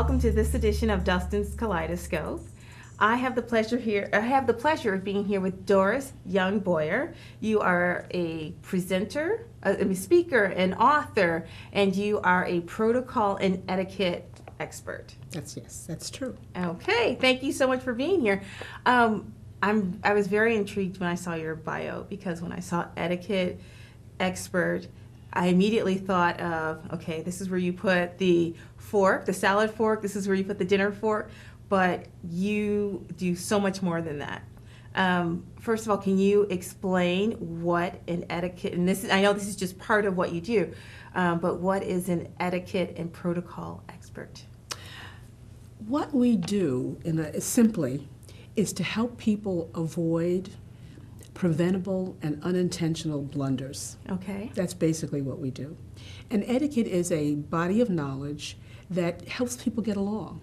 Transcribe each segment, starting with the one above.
welcome to this edition of Dustin's Kaleidoscope. I have the pleasure of being here with Doris Young Boyer. You are a presenter, a speaker, an author, and you are a protocol and etiquette expert. That's true. Okay, thank you so much for being here. I was very intrigued when I saw your bio, because when I saw etiquette expert, I immediately thought of, okay, this is where you put the fork, the salad fork, this is where you put the dinner fork, but you do so much more than that. First of all, can you explain what an etiquette, and I know this is just part of what you do, but what is an etiquette and protocol expert? What we do, simply, is to help people avoid preventable and unintentional blunders. Okay. That's basically what we do. And etiquette is a body of knowledge that helps people get along.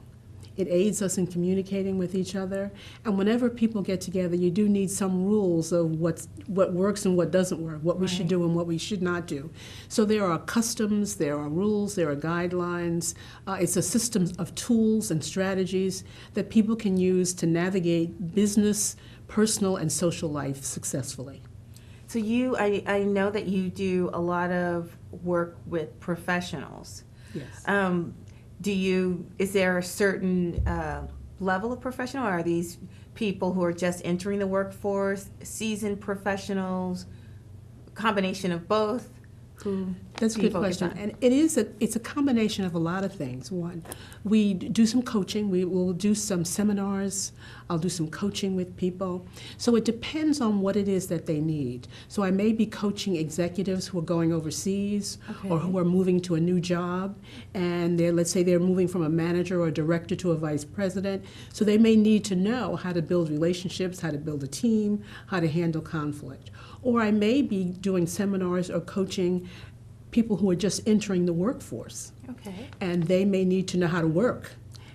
It aids us in communicating with each other. And whenever people get together, you do need some rules of what works and what doesn't work, what we should do and what we should not do. So there are customs, there are rules, there are guidelines. It's a system of tools and strategies that people can use to navigate business, personal, and social life successfully. So I know that you do a lot of work with professionals. Yes. Is there a certain level of professional, or are these people who are just entering the workforce, seasoned professionals, combination of both? That's a good question. And it's a combination of a lot of things. One, we do some coaching. We will do some seminars. I'll do some coaching with people. So it depends on what it is that they need. So I may be coaching executives who are going overseas, okay, or who are moving to a new job, and let's say they're moving from a manager or a director to a vice president. So they may need to know how to build relationships, how to build a team, how to handle conflict. Or I may be doing seminars or coaching people who are just entering the workforce. Okay. And they may need to know how to work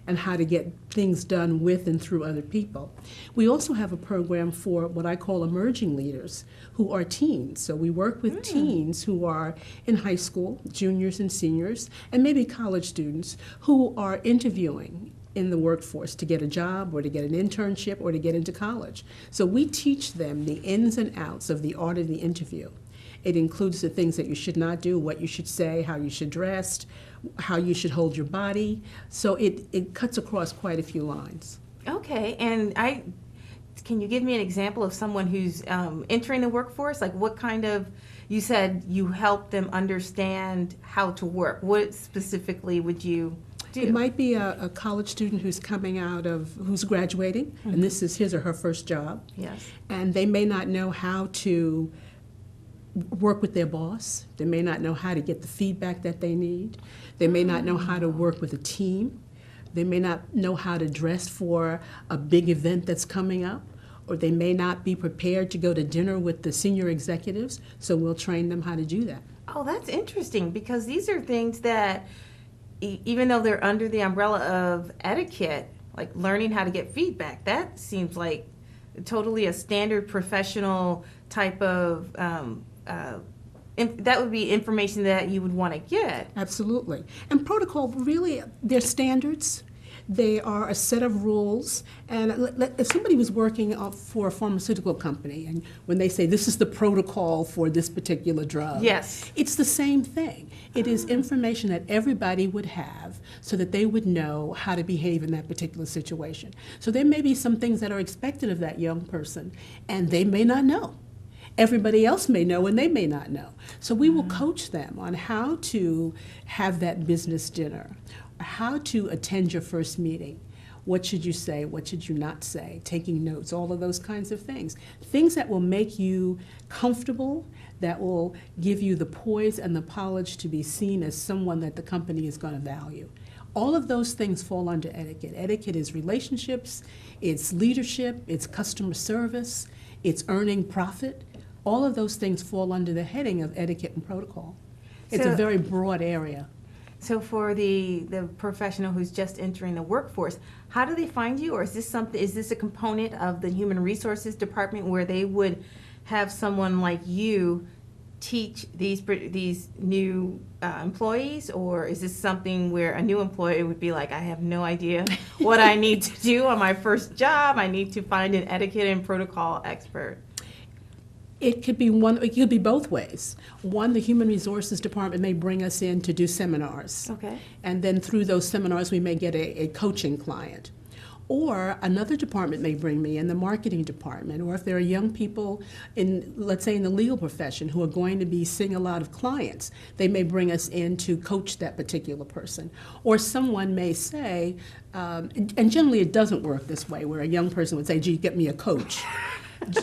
and how to get things done with and through other people. We also have a program for what I call emerging leaders, who are teens. So we work with teens who are in high school, juniors and seniors, and maybe college students who are interviewing in the workforce to get a job or to get an internship or to get into college. So we teach them the ins and outs of the art of the interview. It includes the things that you should not do, what you should say, how you should dress, how you should hold your body. So it cuts across quite a few lines. Okay, and can you give me an example of someone who's entering the workforce? Like what kind of, you said you help them understand how to work. What specifically would you do? It might be a college student who's who's graduating, and this is his or her first job. Yes. And they may not know how to work with their boss. They may not know how to get the feedback that they need. They may not know how to work with a team. They may not know how to dress for a big event that's coming up, or they may not be prepared to go to dinner with the senior executives, so we'll train them how to do that. Oh, that's interesting, because these are things that, even though they're under the umbrella of etaquette, like learning how to get feedback, that seems like totally a standard professional type of that would be information that you would want to get. Absolutely. And protocol, really, they're standards. They are a set of rules. And if somebody was working for a pharmaceutical company, and when they say this is the protocol for this particular drug, yes, it's the same thing. It is information that everybody would have so that they would know how to behave in that particular situation. So there may be some things that are expected of that young person, and they may not know. Everybody else may know and they may not know. So we will coach them on how to have that business dinner, how to attend your first meeting. What should you say? What should you not say? Taking notes, all of those kinds of things. Things that will make you comfortable, that will give you the poise and the polish to be seen as someone that the company is going to value. All of those things fall under etiquette. Etiquette is relationships, it's leadership, it's customer service, it's earning profit. All of those things fall under the heading of etiquette and protocol. It's a very broad area. So for the professional who's just entering the workforce, how do they find you? Or is this a component of the human resources department where they would have someone like you teach these new employees, or is this something where a new employee would be like, I have no idea what I need to do on my first job. I need to find an etiquette and protocol expert. It could be one. It could be both ways. One, the Human Resources Department may bring us in to do seminars. Okay. And then through those seminars, we may get a coaching client. Or another department may bring me in, the marketing department, or if there are young people in, let's say, in the legal profession who are going to be seeing a lot of clients, they may bring us in to coach that particular person. Or someone may say, and generally it doesn't work this way, where a young person would say, gee, get me a coach.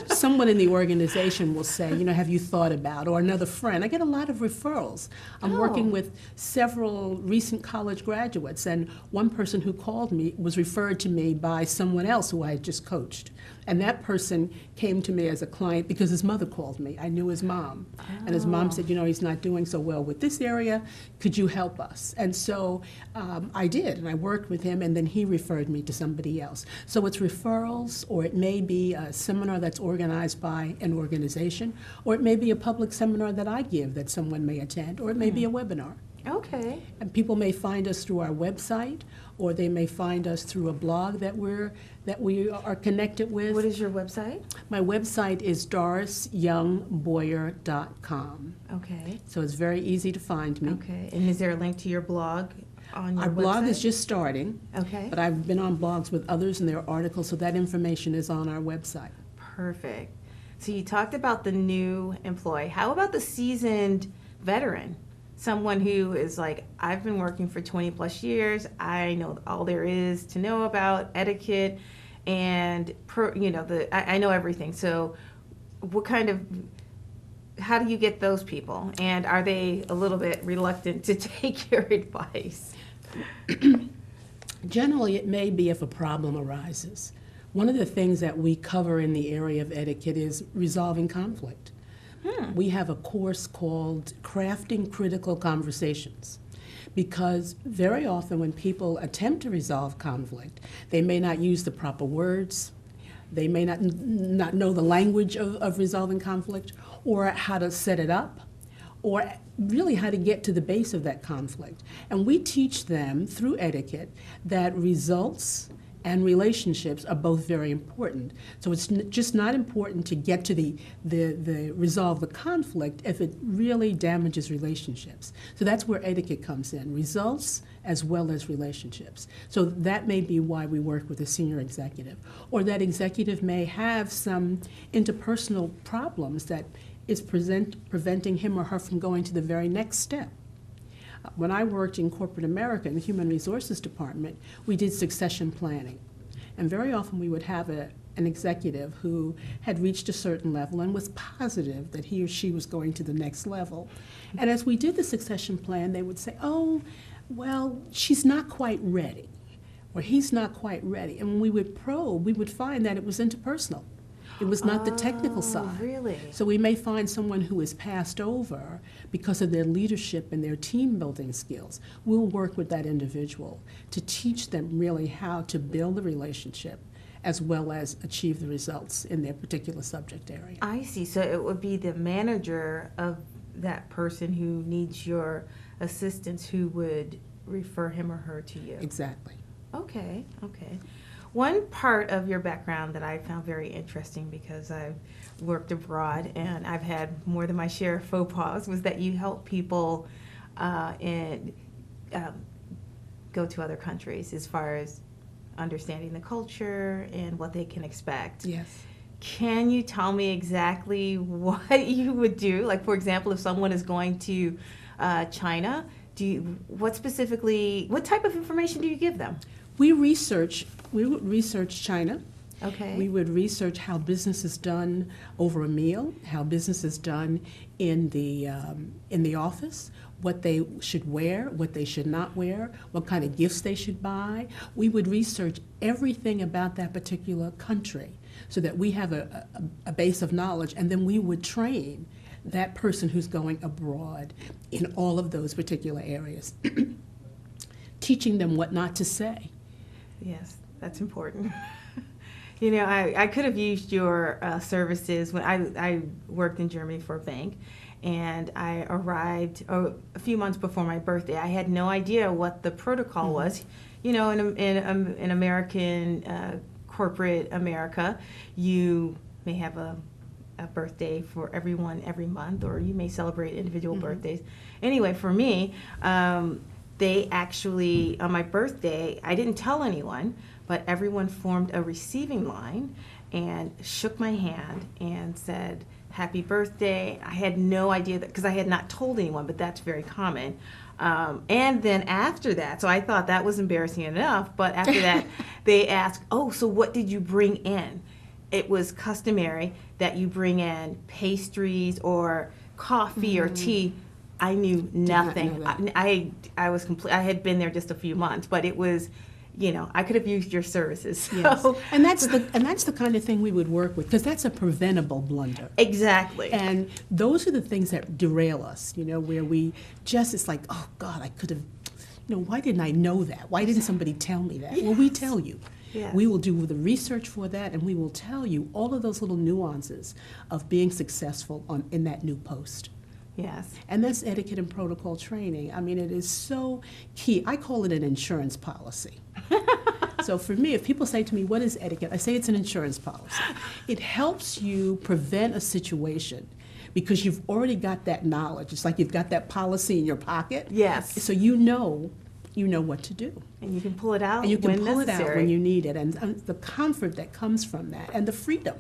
Someone in the organization will say, have you thought about, or another friend. I get a lot of referrals. I'm working with several recent college graduates, and one person who called me was referred to me by someone else who I had just coached. And that person came to me as a client because his mother called me. I knew his mom. And his mom said, he's not doing so well with this area. Could you help us? And so I did, and I worked with him, and then he referred me to somebody else. So it's referrals, or it may be a seminar that's organized by an organization, or it may be a public seminar that I give that someone may attend, or it may be a webinar. Okay. And people may find us through our website, or they may find us through a blog that we are connected with. What is your website? My website is dorisyoungboyer.com. Okay. So it's very easy to find me. Okay. And is there a link to your blog on your Our blog website? is just starting. Okay. But I've been on blogs with others and their articles, so that information is on our website. Perfect. So you talked about the new employee. How about the seasoned veteran? Someone who is like, I've been working for 20 plus years. I know all there is to know about etiquette, and I know everything. So how do you get those people? And are they a little bit reluctant to take your advice? Generally, it may be if a problem arises. One of the things that we cover in the area of etiquette is resolving conflict. We have a course called Crafting Critical Conversations, because very often when people attempt to resolve conflict, they may not use the proper words, they may not know the language of resolving conflict, or how to set it up, or really how to get to the base of that conflict. And we teach them through etiquette that results and relationships are both very important. So it's just not important to get to the resolve the conflict if it really damages relationships. So that's where etiquette comes in, results as well as relationships. So that may be why we work with a senior executive. Or that executive may have some interpersonal problems that is preventing him or her from going to the very next step. When I worked in corporate America in the Human Resources Department, we did succession planning. And very often we would have an executive who had reached a certain level and was positive that he or she was going to the next level. And as we did the succession plan, they would say, oh, well, she's not quite ready, or he's not quite ready. And when we would probe, we would find that it was interpersonal. It was not the technical side. Really? So we may find someone who is passed over because of their leadership and their team building skills. We'll work with that individual to teach them really how to build the relationship as well as achieve the results in their particular subject area. I see. So it would be the manager of that person who needs your assistance who would refer him or her to you. Exactly. Okay. One part of your background that I found very interesting, because I've worked abroad and I've had more than my share of faux pas, was that you help people go to other countries as far as understanding the culture and what they can expect. Yes. Can you tell me exactly what you would do? Like, for example, if someone is going to China, what type of information do you give them? We would research China. Okay. We would research how business is done over a meal, how business is done in the office, what they should wear, what they should not wear, what kind of gifts they should buy. We would research everything about that particular country so that we have a base of knowledge, and then we would train that person who's going abroad in all of those particular areas, teaching them what not to say. Yes, that's important. I could have used your services when I worked in Germany for a bank, and I arrived a few months before my birthday. I had no idea what the protocol was. You know, in American corporate America, you may have a birthday for everyone every month, or you may celebrate individual birthdays. Anyway, for me, they actually, on my birthday, I didn't tell anyone, but everyone formed a receiving line and shook my hand and said, "Happy birthday." I had no idea that, because I had not told anyone, but that's very common. And then after that, so I thought that was embarrassing enough, but after that, they asked, "Oh, so what did you bring in?" It was customary that you bring in pastries or coffee or tea. I knew nothing. I was complete. I had been there just a few months, but it was, you know, I could have used your services. So. Yes. And that's the kind of thing we would work with, because that's a preventable blunder. Exactly. And those are the things that derail us, you know, where we just, it's like, oh God, I could have, you know, why didn't I know that? Why didn't somebody tell me that? Yes. Well, we tell you. Yes. We will do the research for that, and we will tell you all of those little nuances of being successful in that new post. Yes. And that's etiquette and protocol training. I mean, it is so key. I call it an insurance policy. So for me, if people say to me, what is etiquette? I say it's an insurance policy. It helps you prevent a situation because you've already got that knowledge. It's like you've got that policy in your pocket. Yes. So you know what to do. And you can pull it out and you can when pull necessary. it out when you need it. And the comfort that comes from that, and the freedom.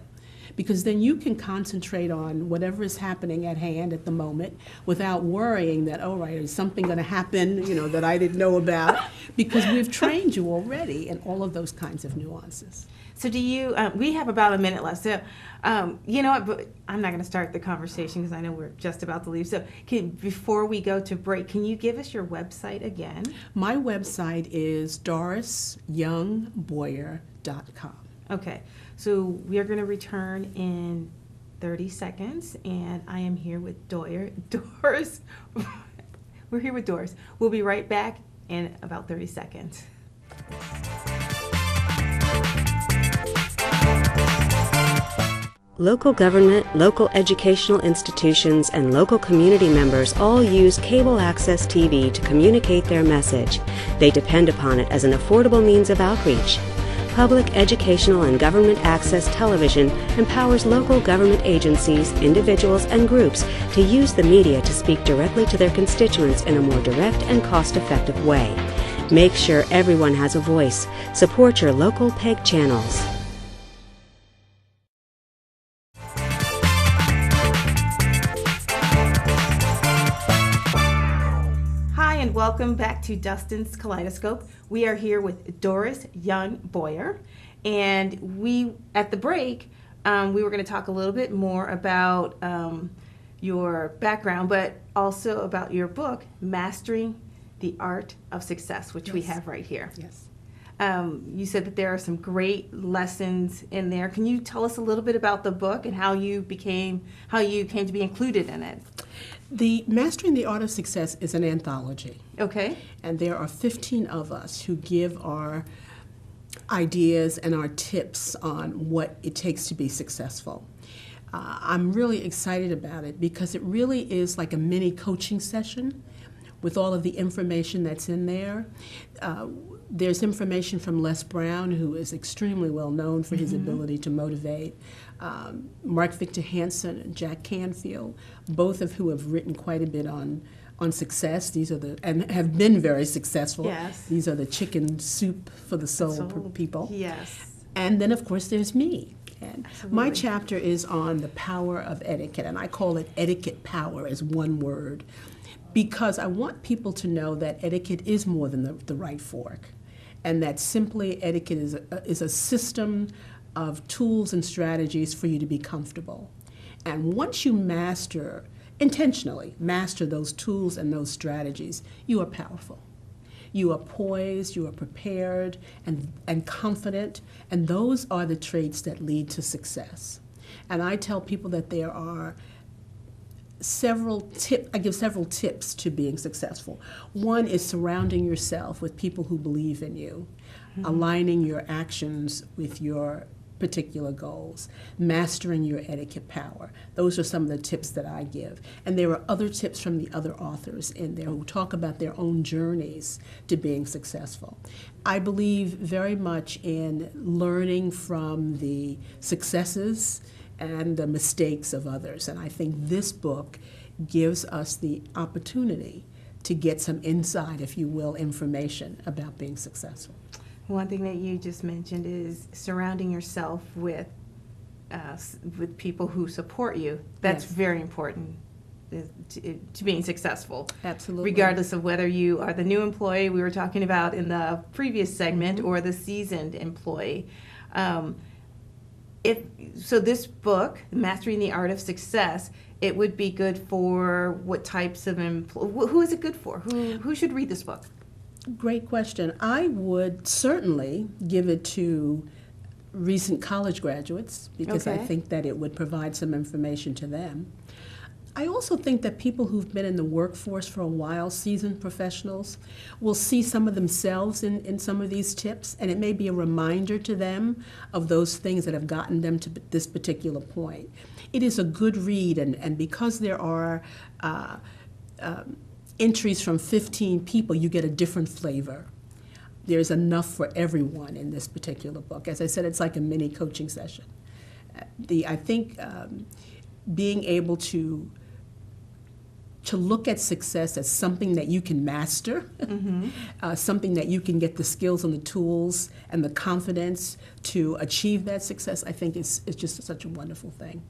Because then you can concentrate on whatever is happening at hand at the moment without worrying that, oh, right, is something going to happen, you know, that I didn't know about, because we've trained you already in all of those kinds of nuances. So do you, we have about a minute left, so you know what, but I'm not going to start the conversation because I know we're just about to leave. So before we go to break, can you give us your website again? My website is dorisyoungboyer.com. Okay, so we are going to return in 30 seconds, and I am here with Doris. We're here with Doris. We'll be right back in about 30 seconds. Local government, local educational institutions, and local community members all use cable access TV to communicate their message. They depend upon it as an affordable means of outreach. Public educational and government access television empowers local government agencies, individuals, and groups to use the media to speak directly to their constituents in a more direct and cost-effective way. Make sure everyone has a voice. Support your local PEG channels. And welcome back to Dustin's Kaleidoscope. We are here with Doris Young Boyer, and we, at the break, we were going to talk a little bit more about your background, but also about your book, Mastering the Art of Success, which we have right here. Yes. You said that there are some great lessons in there. Can you tell us a little bit about the book and how you came to be included in it? The Mastering the Art of Success is an anthology. Okay. And there are 15 of us who give our ideas and our tips on what it takes to be successful. I'm really excited about it because it really is like a mini coaching session with all of the information that's in there. There's information from Les Brown, who is extremely well known for his ability to motivate. Mark Victor Hansen and Jack Canfield, both of who have written quite a bit on success. These are and have been very successful. Yes. These are the chicken soup for the soul people. Yes. And then, of course, there's me. And Absolutely. my chapter is on the power of etiquette, and I call it etiquette power as one word, because I want people to know that etiquette is more than the right fork, and that simply etiquette is a system of tools and strategies for you to be comfortable. And once you intentionally master those tools and those strategies, you are powerful. You are poised, you are prepared and confident, and those are the traits that lead to success. And I tell people that there are I give several tips to being successful. One is surrounding yourself with people who believe in you, aligning your actions with your particular goals, mastering your etiquette power. Those are some of the tips that I give. And there are other tips from the other authors in there who talk about their own journeys to being successful. I believe very much in learning from the successes and the mistakes of others. And I think this book gives us the opportunity to get some inside, if you will, information about being successful. One thing that you just mentioned is surrounding yourself with people who support you. That's Yes. very important to being succiful. Absolutely. Regardless of whether you are the new employee we were talking about in the previous segment or the seasoned employee. So this book, Mastering the Art of Success, it would be good for what types of who is it good for? Who should read this book? Great question. I would certainly give it to recent college graduates because I Okay. think that it would provide some information to them. I also think that people who've been in the workforce for a while, seasoned professionals, will see some of themselves in some of these tips, and it may be a reminder to them of those things that have gotten them to this particular point. It is a good read, and because there are entries from 15 people, you get a different flavor. There's enough for everyone in this particular book. As I said, it's like a mini coaching session. I think being able to look at success as something that you can master, something that you can get the skills and the tools and the confidence to achieve that success, I think is just such a wonderful thing.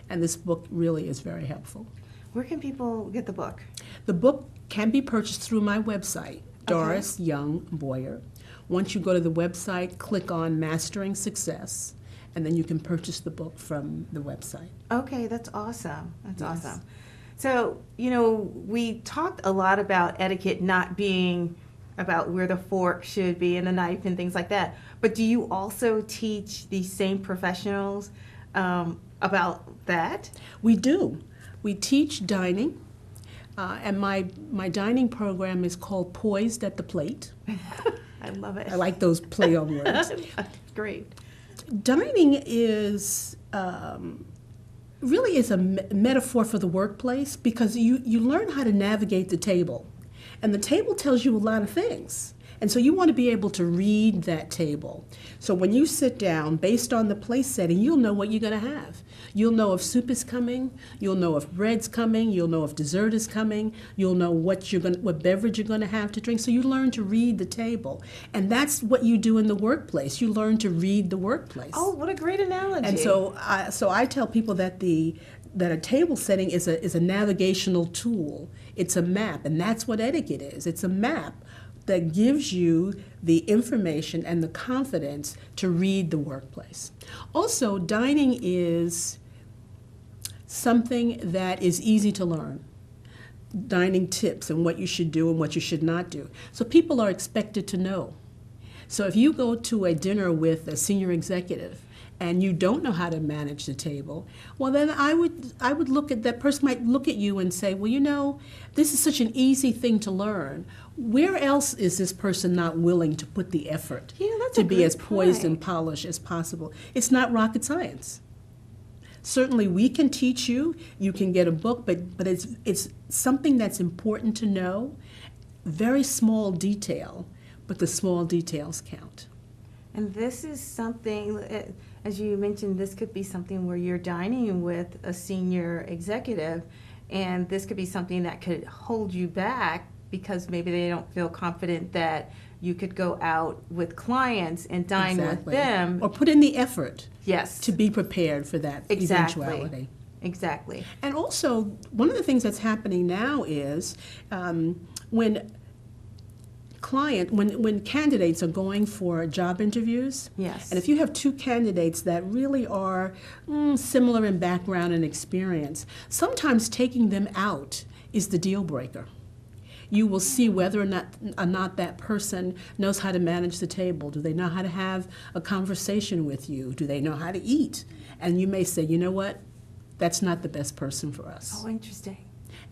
And this book really is very helpful. Where can people get the book? The book can be purchased through my website, Doris Young Boyer. Once you go to the website, click on Mastering Success, and then you can purchase the book from the website. Okay, that's awesome. That's Yes. awesome. So, we talked a lot about etiquette not being about where the fork should be and the knife and things like that. But do you also teach these same professionals about that? We do. We teach dining, and my dining program is called Poised at the Plate. I love it. I like those play on words. Great. Dining is really is a metaphor for the workplace because you learn how to navigate the table, and the table tells you a lot of things. And so you want to be able to read that table. So when you sit down, based on the place setting, you'll know what you're going to have. You'll know if soup is coming. You'll know if bread's coming. You'll know if dessert is coming. You'll know what beverage you're going to have to drink. So you learn to read the table. And that's what you do in the workplace. You learn to read the workplace. Oh, what a great analogy. And so I tell people that that a table setting is a navigational tool. It's a map, and that's what etiquette is. It's a map that gives you the information and the confidence to read the workplace. Also, dining is something that is easy to learn. Dining tips and what you should do and what you should not do. So people are expected to know. So if you go to a dinner with a senior executive and you don't know how to manage the table, well then I would look at that person might look at you and say, well, this is such an easy thing to learn. Where else is this person not willing to put the effort That's to a be good as poised point. and polished as possible? It's not rocket science. Certainly we can teach you, you can get a book, but it's something that's important to know. Very small detail, but the small details count. And this is something, as you mentioned, this could be something where you're dining with a senior executive, and this could be something that could hold you back because maybe they don't feel confident that you could go out with clients and dine with them. Or put in the effort Yes. to be prepared for that eventuality. Exactly. And also, one of the things that's happening now is when candidates are going for job interviews, Yes. and if you have two candidates that really are similar in background and experience, sometimes taking them out is the deal breaker. You will see whether or not that person knows how to manage the table. Do they know how to have a conversation with you? Do they know how to eat? And you may say, you know what, that's not the best person for us. Oh, interesting.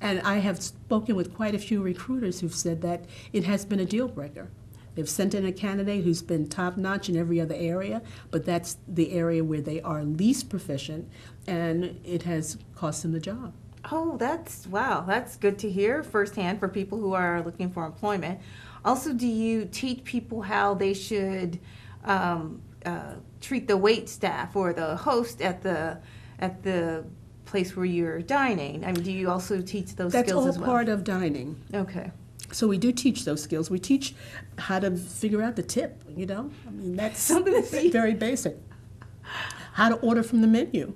And I have spoken with quite a few recruiters who've said that it has been a deal breaker. They've sent in a candidate who's been top-notch in every other area, but that's the area where they are least proficient, and it has cost them the job. Oh, that's good to hear firsthand for people who are looking for employment. Also, do you teach people how they should treat the wait staff or the host at the place where you're dining? I mean, do you also teach those That's skills all as well? part of dining. Okay. So we do teach those skills. We teach how to figure out the tip, you know? I mean, that's Something to see. very basic. How to order from the menu.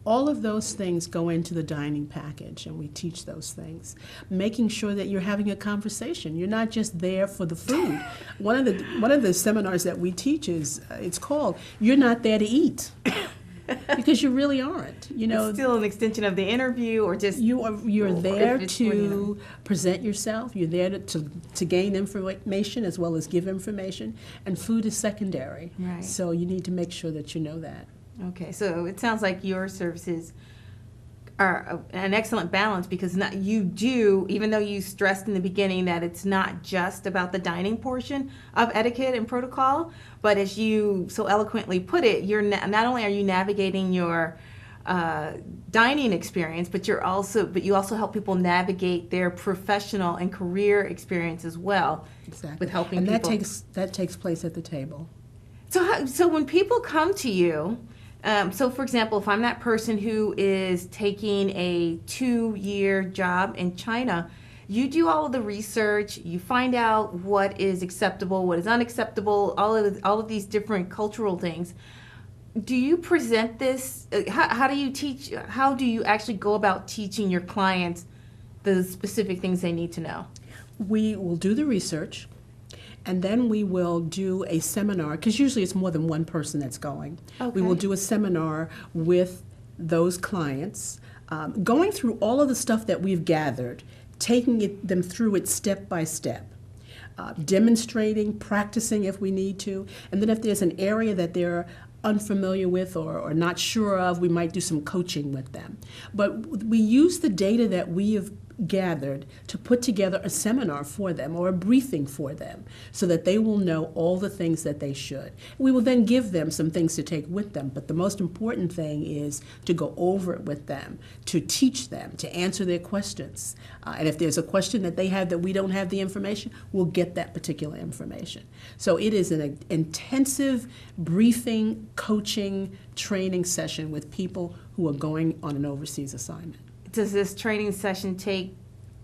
All of those things go into the dining package, and we teach those things. Making sure that you're having a conversation. You're not just there for the food. One of the seminars that we teach is, it's called, You're Not There to Eat. Because you really aren't. You know, It's still an extension of the interview, or just you're there if it's when to present yourself. You're there to gain information as well as give information, and food is secondary. Right. So you need to make sure that you know that. Okay, so it sounds like your services are an excellent balance, because you do, even though you stressed in the beginning that it's not just about the dining portion of etiquette and protocol, but as you so eloquently put it, you're not only are you navigating your dining experience, but you also help people navigate their professional and career experience as well. Exactly. With helping and people. that takes place at the table. So when people come to you, so for example, if I'm that person who is taking a 2-year job in China, you do all of the research, you find out what is acceptable, what is unacceptable, all of these different cultural things. Do you present this? How do you teach? How do you actually go about teaching your clients the specific things they need to know? We will do the research. And then we will do a seminar, because usually it's more than one person that's going. Okay. We will do a seminar with those clients, going through all of the stuff that we've gathered, taking them through it step by step, demonstrating, practicing if we need to, and then if there's an area that they're unfamiliar with or not sure of, we might do some coaching with them. But we use the data that we have gathered to put together a seminar for them or a briefing for them so that they will know all the things that they should. We will then give them some things to take with them, but the most important thing is to go over it with them, to teach them, to answer their questions. And if there's a question that they have that we don't have the information, we'll get that particular information. So it is an intensive briefing, coaching, training session with people who are going on an overseas assignment. Does this training session take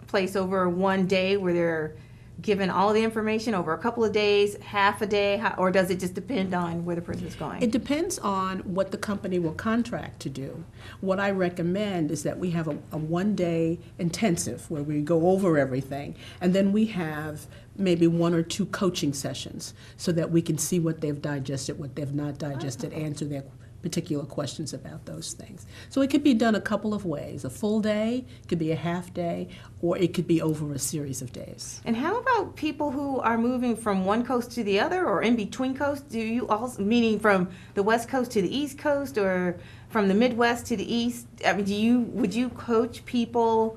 place over one day where they're given all the information, over a couple of days, half a day, or does it just depend on where the person is going? It depends on what the company will contract to do. What I recommend is that we have a one-day intensive where we go over everything, and then we have maybe 1 or 2 coaching sessions so that we can see what they've digested, what they've not digested, answer their particular questions about those things. So it could be done a couple of ways. A full day, it could be a half day, or it could be over a series of days. And how about people who are moving from one coast to the other or in between coasts? Do you also, meaning from the West Coast to the East Coast or from the Midwest to the East? I mean, would you coach people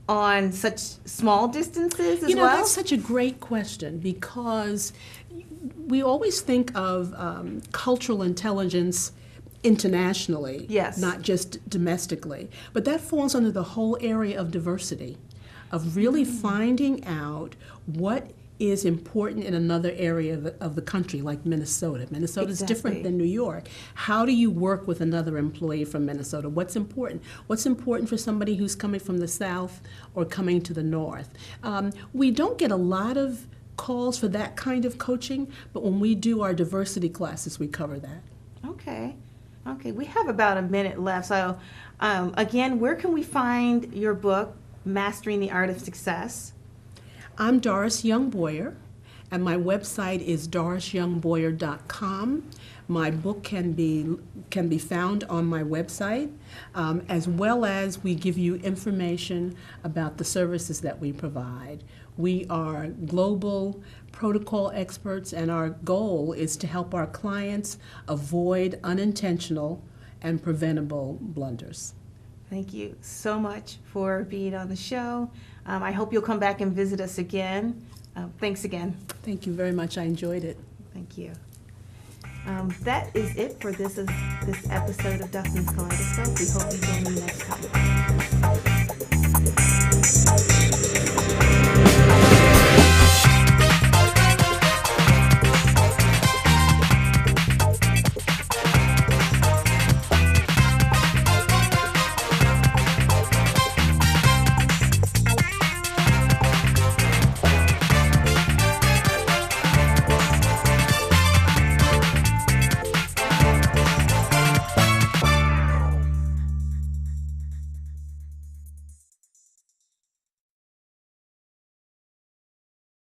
on such small distances as well? That's such a great question, because we always think of cultural intelligence internationally, yes, not just domestically. But that falls under the whole area of diversity, of really finding out what is important in another area of the country, like Minnesota. Minnesota is different than New York. How do you work with another employee from Minnesota? What's important? What's important for somebody who's coming from the South or coming to the North? We don't get a lot of calls for that kind of coaching, but when we do our diversity classes, we cover that. Okay, we have about a minute left. So again, where can we find your book, Mastering the Art of Success? I'm Doris Young Boyer, and my website is dorisyoungboyer.com. My book can be found on my website, as well as we give you information about the services that we provide. We are global protocol experts, and our goal is to help our clients avoid unintentional and preventable blunders. Thank you so much for being on the show. I hope you'll come back and visit us again. Thanks again. Thank you very much. I enjoyed it. Thank you. That is it for this episode of Dustin's Kaleidoscope. We hope you join me next time.